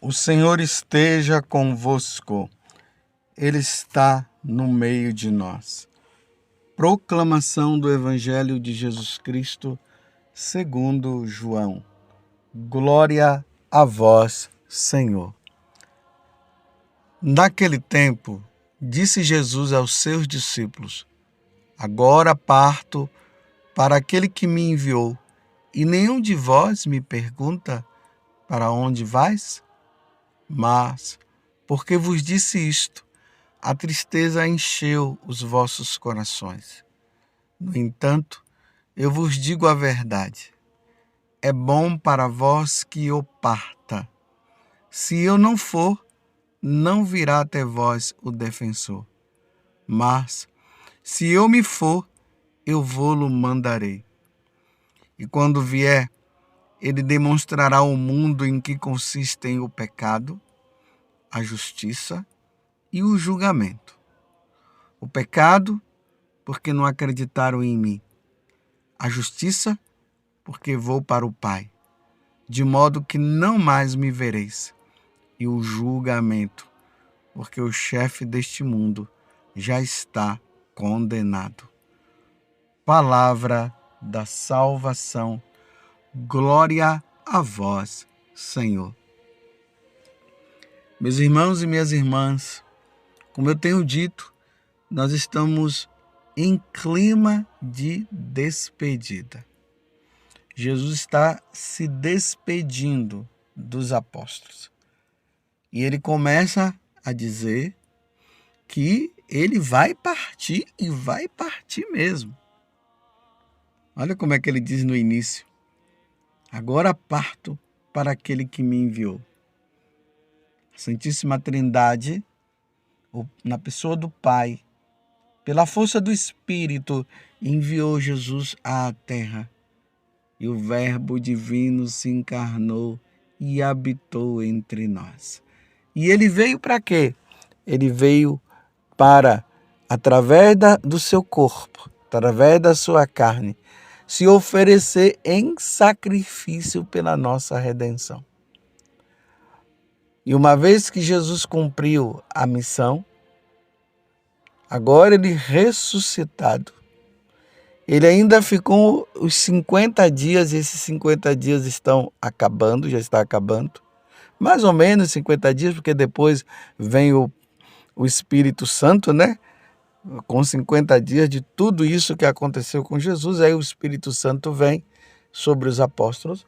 O Senhor esteja convosco, Ele está no meio de nós. Proclamação do Evangelho de Jesus Cristo, segundo João. Glória a vós, Senhor. Naquele tempo, disse Jesus aos seus discípulos: Agora parto para aquele que me enviou, e nenhum de vós me pergunta: Para onde vais? Mas, porque vos disse isto, a tristeza encheu os vossos corações. No entanto, eu vos digo a verdade. É bom para vós que eu parta. Se eu não for, não virá até vós o defensor. Mas, se eu me for, eu vô-lo mandarei. E quando vier, ele demonstrará ao mundo em que consistem o pecado, a justiça e o julgamento. O pecado, porque não acreditaram em mim. A justiça, porque vou para o Pai, de modo que não mais me vereis. E o julgamento, porque o chefe deste mundo já está condenado. Palavra da salvação. Glória a vós, Senhor. Meus irmãos e minhas irmãs, como eu tenho dito, nós estamos em clima de despedida. Jesus está se despedindo dos apóstolos. E ele começa a dizer que ele vai partir e vai partir mesmo. Olha como é que ele diz no início: Agora parto para aquele que me enviou. A Santíssima Trindade, na pessoa do Pai, pela força do Espírito, enviou Jesus à terra. E o Verbo divino se encarnou e habitou entre nós. E ele veio para quê? Ele veio para, através do seu corpo, através da sua carne, se oferecer em sacrifício pela nossa redenção. E uma vez que Jesus cumpriu a missão, agora ele ressuscitado, ele ainda ficou os 50 dias, e esses 50 dias estão acabando, já está acabando. Mais ou menos 50 dias, porque depois vem o Espírito Santo, né? Com 50 dias de tudo isso que aconteceu com Jesus, aí o Espírito Santo vem sobre os apóstolos.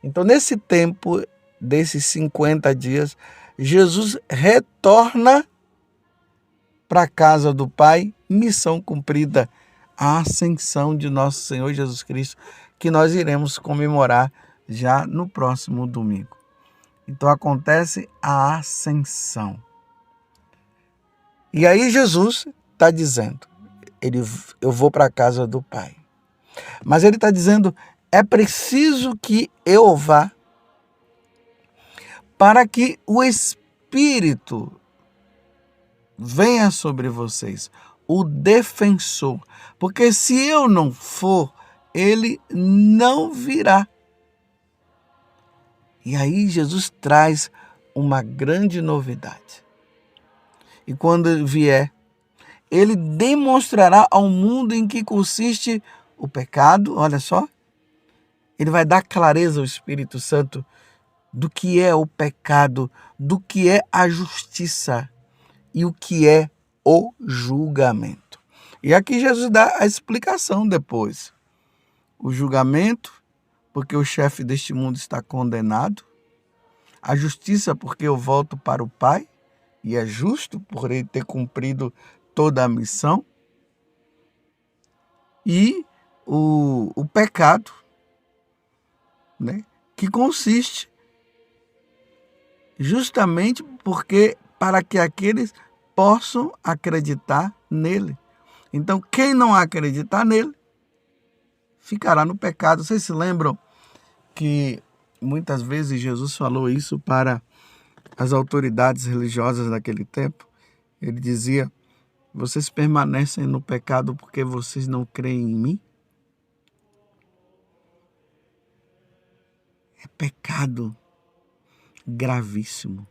Então, nesse tempo, desses 50 dias, Jesus retorna para a casa do Pai, missão cumprida, a ascensão de nosso Senhor Jesus Cristo, que nós iremos comemorar já no próximo domingo. Então acontece a ascensão. E aí Jesus está dizendo, eu vou para a casa do Pai. Mas ele está dizendo, é preciso que eu vá para que o Espírito venha sobre vocês, o defensor. Porque se eu não for, ele não virá. E aí Jesus traz uma grande novidade. E quando ele vier, ele demonstrará ao mundo em que consiste o pecado, olha só. Ele vai dar clareza ao Espírito Santo do que é o pecado, do que é a justiça e o que é o julgamento. E aqui Jesus dá a explicação depois. O julgamento, porque o chefe deste mundo está condenado. A justiça, porque eu volto para o Pai, e é justo por ele ter cumprido toda a missão. E o pecado, né, que consiste justamente porque para que aqueles possam acreditar nele. Então, quem não acreditar nele, ficará no pecado. Vocês se lembram que muitas vezes Jesus falou isso para as autoridades religiosas daquele tempo? Ele dizia, vocês permanecem no pecado porque vocês não creem em mim? É pecado gravíssimo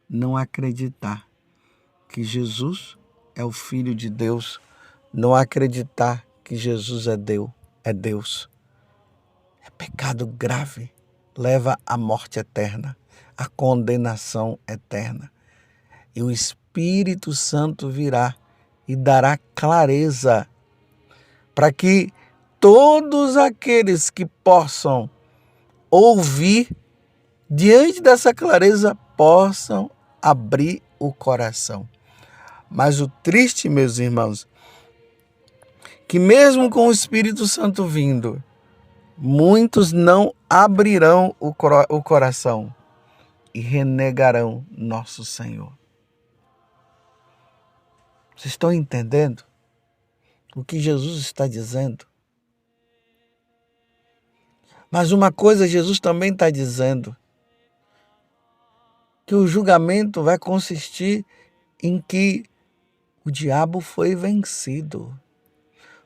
não acreditar que Jesus é o Filho de Deus, não acreditar que Jesus é Deus. É pecado grave, leva à morte eterna, à condenação eterna. E o Espírito Santo virá e dará clareza para que todos aqueles que possam ouvir, diante dessa clareza, possam abrir o coração. Mas o triste, meus irmãos, que mesmo com o Espírito Santo vindo, muitos não abrirão o coração e renegarão nosso Senhor. Vocês estão entendendo o que Jesus está dizendo? Mas uma coisa Jesus também está dizendo, que o julgamento vai consistir em que o diabo foi vencido.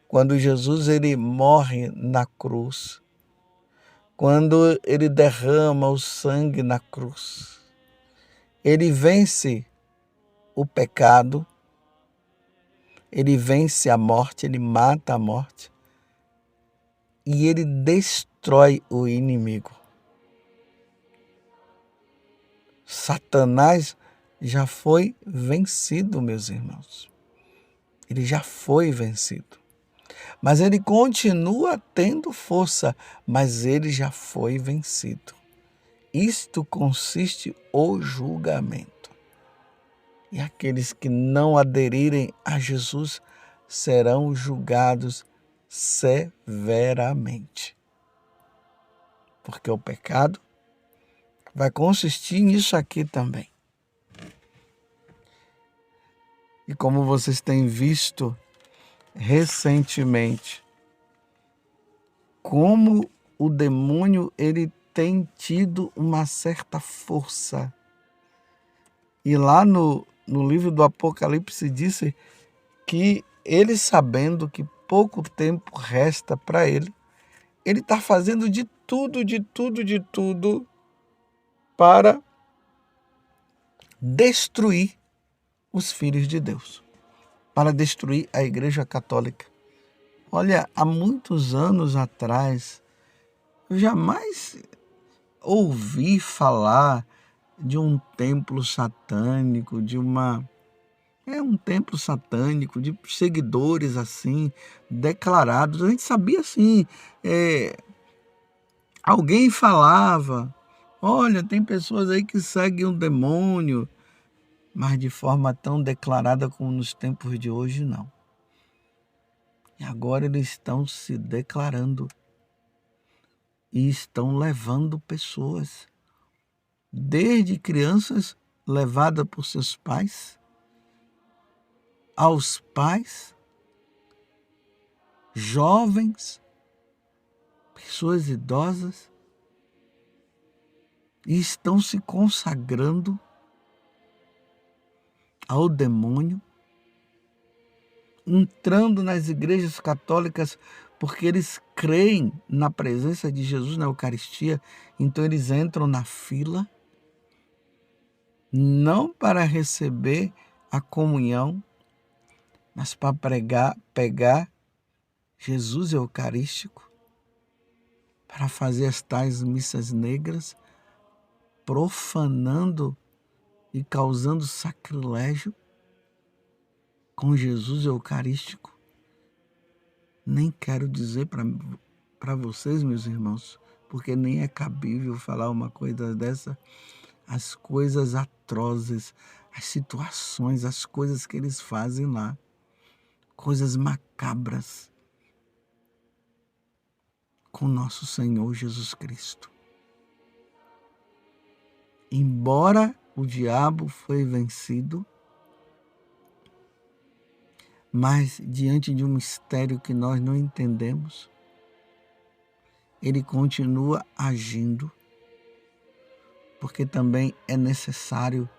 Quando Jesus ele morre na cruz, quando ele derrama o sangue na cruz, ele vence o pecado, ele vence a morte, ele mata a morte e ele destrói o inimigo. Satanás já foi vencido, meus irmãos. Ele já foi vencido. Mas ele continua tendo força, mas ele já foi vencido. Isto consiste o julgamento. E aqueles que não aderirem a Jesus serão julgados severamente. Porque o pecado vai consistir nisso aqui também. E como vocês têm visto recentemente, como o demônio ele tem tido uma certa força. E lá no livro do Apocalipse disse que ele, sabendo que pouco tempo resta para ele está fazendo de tudo para destruir os filhos de Deus, para destruir a Igreja Católica. Olha, há muitos anos atrás, eu jamais ouvi falar de um templo satânico, um templo satânico, de seguidores assim, declarados. A gente sabia assim, alguém falava, olha, tem pessoas aí que seguem um demônio, mas de forma tão declarada como nos tempos de hoje, não. E agora eles estão se declarando e estão levando pessoas, desde crianças levadas por seus pais, aos pais, jovens, pessoas idosas, e estão se consagrando ao demônio, entrando nas igrejas católicas porque eles creem na presença de Jesus na Eucaristia, então eles entram na fila, não para receber a comunhão, mas para pegar Jesus Eucarístico, para fazer as tais missas negras, profanando e causando sacrilégio com Jesus Eucarístico. Nem quero dizer para vocês, meus irmãos, porque nem é cabível falar uma coisa dessa, as coisas atrozes, as situações, as coisas que eles fazem lá, coisas macabras com nosso Senhor Jesus Cristo. Embora o diabo foi vencido, mas diante de um mistério que nós não entendemos, ele continua agindo, porque também é necessário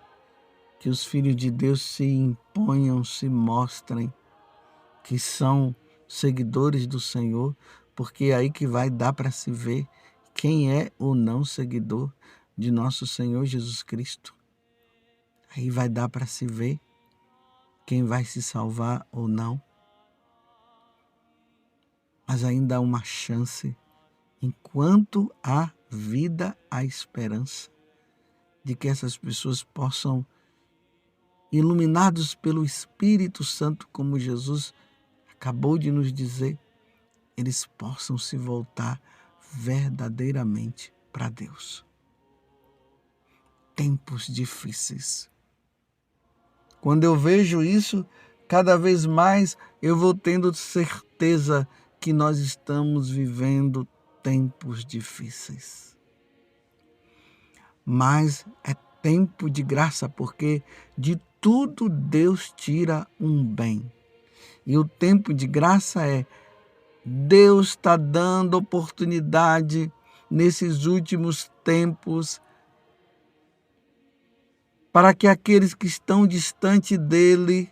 que os filhos de Deus se imponham, se mostrem que são seguidores do Senhor, porque é aí que vai dar para se ver quem é o não seguidor. de nosso Senhor Jesus Cristo. Aí vai dar para se ver quem vai se salvar ou não. Mas ainda há uma chance, enquanto há vida, há esperança de que essas pessoas possam, iluminados pelo Espírito Santo, como Jesus acabou de nos dizer, eles possam se voltar verdadeiramente para Deus. Tempos difíceis. Quando eu vejo isso, cada vez mais eu vou tendo certeza que nós estamos vivendo tempos difíceis. Mas é tempo de graça, porque de tudo Deus tira um bem. E o tempo de graça é Deus está dando oportunidade nesses últimos tempos para que aqueles que estão distante dele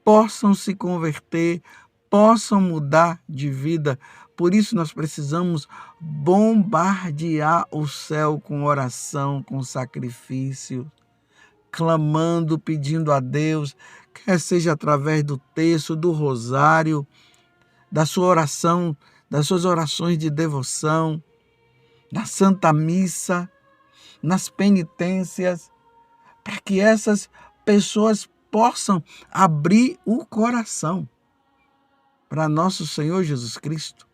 possam se converter, possam mudar de vida. Por isso nós precisamos bombardear o céu com oração, com sacrifício, clamando, pedindo a Deus, quer seja através do texto, do rosário, da sua oração, das suas orações de devoção, na Santa Missa, nas penitências, para que essas pessoas possam abrir o coração para nosso Senhor Jesus Cristo.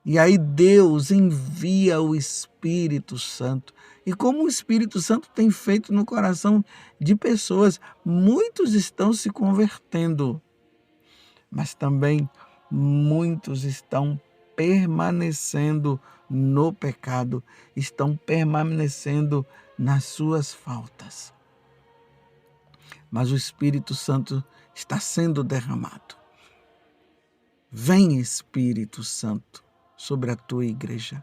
E aí Deus envia o Espírito Santo. E como o Espírito Santo tem feito no coração de pessoas, muitos estão se convertendo, mas também muitos estão permanecendo no pecado, estão permanecendo nas suas faltas. Mas o Espírito Santo está sendo derramado. Vem, Espírito Santo, sobre a tua igreja.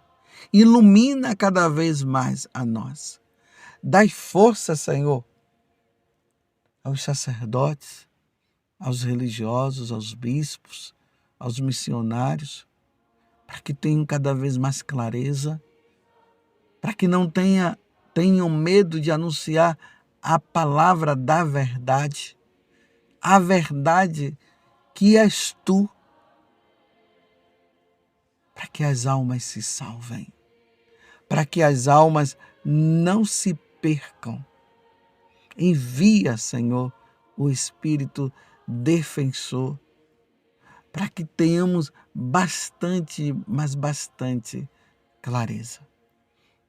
Ilumina cada vez mais a nós. Dai força, Senhor, aos sacerdotes, aos religiosos, aos bispos, aos missionários, para que tenham cada vez mais clareza, para que não tenham medo de anunciar a palavra da verdade, a verdade que és tu, para que as almas se salvem, para que as almas não se percam. Envia, Senhor, o Espírito defensor, para que tenhamos bastante, mas bastante clareza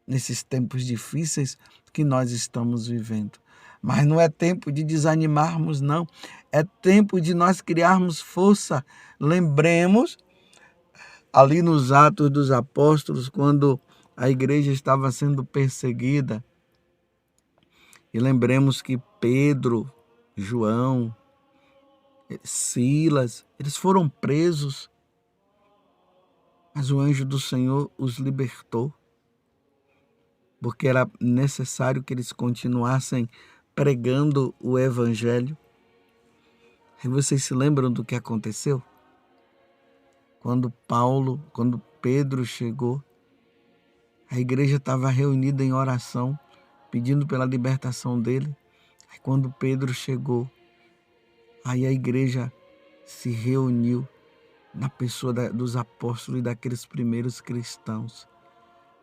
nesses tempos difíceis que nós estamos vivendo. Mas não é tempo de desanimarmos, não. É tempo de nós criarmos força. Lembremos, ali nos Atos dos Apóstolos, quando a igreja estava sendo perseguida, e lembremos que Pedro, João, Silas, eles foram presos, mas o anjo do Senhor os libertou, porque era necessário que eles continuassem pregando o evangelho. E vocês se lembram do que aconteceu? Quando Pedro chegou, a igreja estava reunida em oração, pedindo pela libertação dele. Aí quando Pedro chegou, aí a igreja se reuniu na pessoa dos apóstolos e daqueles primeiros cristãos.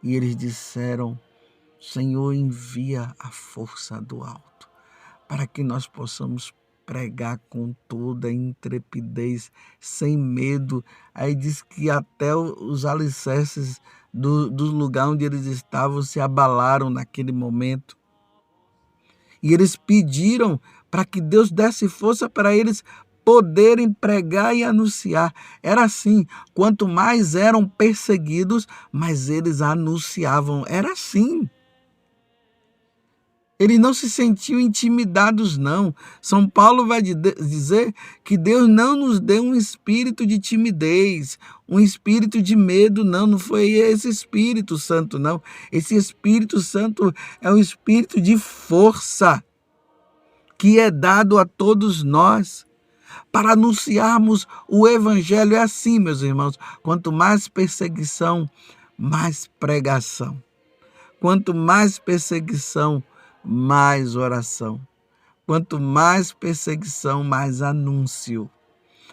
E eles disseram: Senhor, envia a força do alto, para que nós possamos pregar com toda a intrepidez, sem medo. Aí diz que até os alicerces do lugar onde eles estavam se abalaram naquele momento. E eles pediram para que Deus desse força para eles poderem pregar e anunciar. Era assim, quanto mais eram perseguidos, mais eles anunciavam. Era assim. Eles não se sentiam intimidados, não. São Paulo vai dizer que Deus não nos deu um espírito de timidez, um espírito de medo, não. Não foi esse Espírito Santo, não. Esse Espírito Santo é um espírito de força que é dado a todos nós para anunciarmos o Evangelho. É assim, meus irmãos. Quanto mais perseguição, mais pregação. Quanto mais perseguição, mais oração. Quanto mais perseguição, mais anúncio.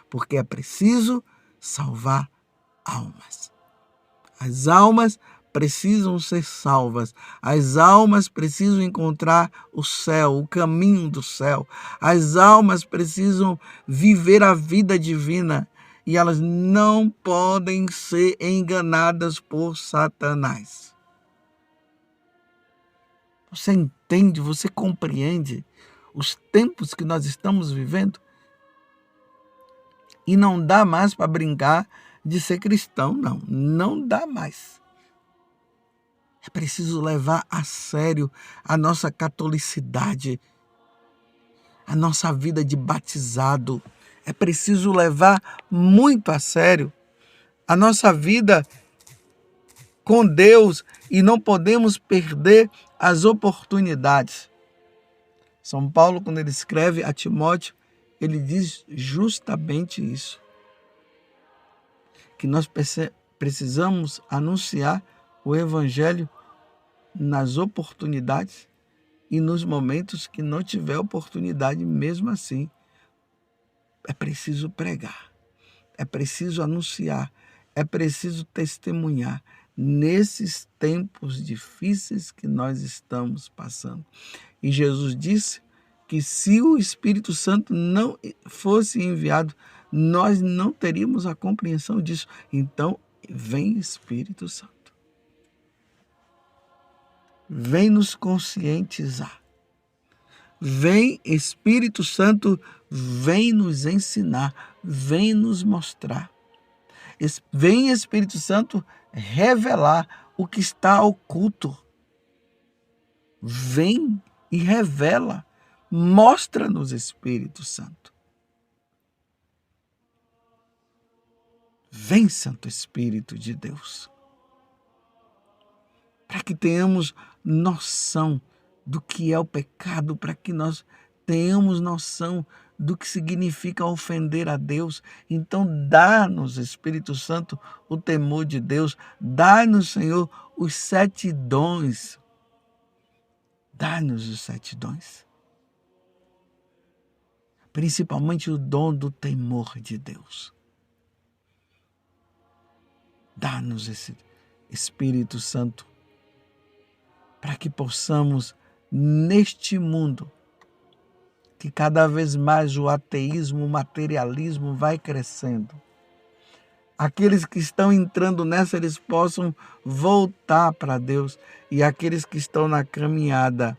Porque é preciso salvar almas. As almas precisam ser salvas. As almas precisam encontrar o céu, o caminho do céu. As almas precisam viver a vida divina e elas não podem ser enganadas por Satanás. Você entende, você compreende os tempos que nós estamos vivendo? E não dá mais para brincar de ser cristão, não. Não dá mais. É preciso levar a sério a nossa catolicidade, a nossa vida de batizado. É preciso levar muito a sério a nossa vida com Deus e não podemos perder as oportunidades. São Paulo, quando ele escreve a Timóteo, ele diz justamente isso. Que nós precisamos anunciar o Evangelho nas oportunidades e nos momentos que não tiver oportunidade, mesmo assim. É preciso pregar, é preciso anunciar, é preciso testemunhar nesses tempos difíceis que nós estamos passando. E Jesus disse que se o Espírito Santo não fosse enviado, nós não teríamos a compreensão disso. Então, vem Espírito Santo. Vem nos conscientizar. Vem Espírito Santo, vem nos ensinar, vem nos mostrar. Vem Espírito Santo revelar o que está oculto. Vem e revela, mostra-nos, Espírito Santo. Vem, Santo Espírito de Deus, para que tenhamos noção do que é o pecado, para que nós tenhamos noção do que significa ofender a Deus. Então, dá-nos, Espírito Santo, o temor de Deus. Dá-nos, Senhor, os 7 dons. Dá-nos os 7 dons. Principalmente o dom do temor de Deus. Dá-nos esse Espírito Santo para que possamos, neste mundo, que cada vez mais o ateísmo, o materialismo vai crescendo. Aqueles que estão entrando nessa, eles possam voltar para Deus. E aqueles que estão na caminhada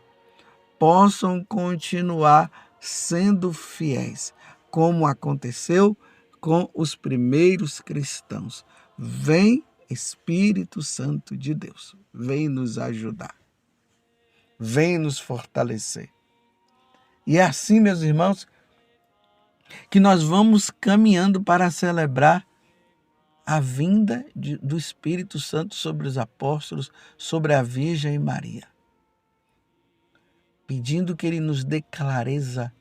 possam continuar sendo fiéis, como aconteceu com os primeiros cristãos. Vem, Espírito Santo de Deus, vem nos ajudar, vem nos fortalecer. E é assim, meus irmãos, que nós vamos caminhando para celebrar a vinda do Espírito Santo sobre os apóstolos, sobre a Virgem Maria. Pedindo que Ele nos dê clareza,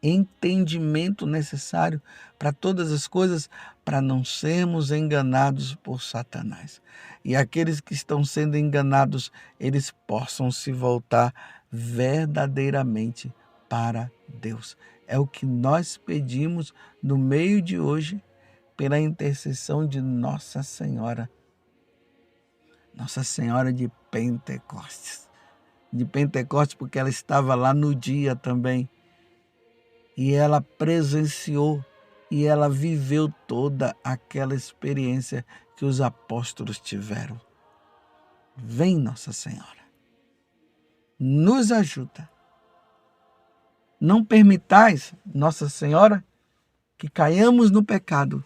entendimento necessário para todas as coisas, para não sermos enganados por Satanás. E aqueles que estão sendo enganados, eles possam se voltar verdadeiramente para Deus. É o que nós pedimos no meio de hoje, pela intercessão de Nossa Senhora de Pentecostes. De Pentecostes, porque ela estava lá no dia também. E ela presenciou e ela viveu toda aquela experiência que os apóstolos tiveram. Vem, Nossa Senhora, nos ajuda. Não permitais, Nossa Senhora, que caiamos no pecado,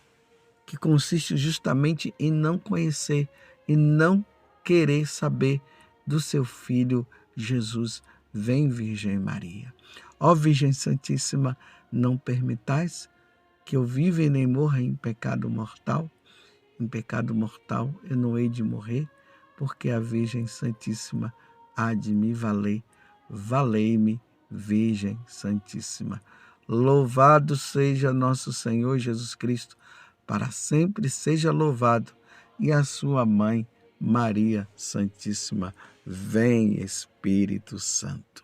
que consiste justamente em não conhecer e não querer saber do seu Filho Jesus. Vem, Virgem Maria. Ó Virgem Santíssima, não permitais que eu viva e nem morra em pecado mortal. Em pecado mortal eu não hei de morrer, porque a Virgem Santíssima há de me valer. Valei-me, Virgem Santíssima. Louvado seja nosso Senhor Jesus Cristo, para sempre seja louvado, e a sua mãe, Maria Santíssima, vem Espírito Santo.